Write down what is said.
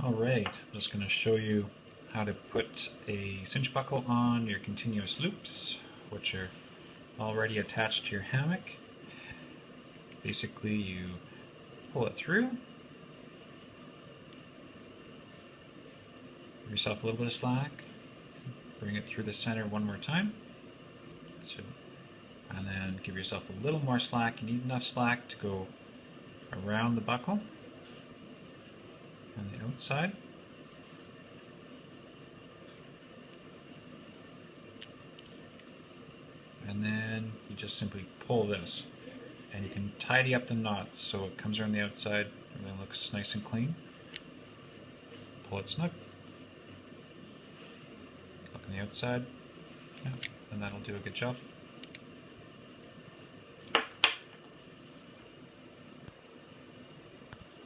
Alright, I'm just going to show you how to put a cinch buckle on your continuous loops, which are already attached to your hammock. Basically, you pull it through, give yourself a little bit of slack, bring it through the center one more time, and then give yourself a little more slack. You need enough slack to go around the buckle on the outside. And then you just simply pull this, and you can tidy up the knots so it comes around the outside and then looks nice and clean. Pull it snug. Look on the outside, yeah, and that'll do a good job.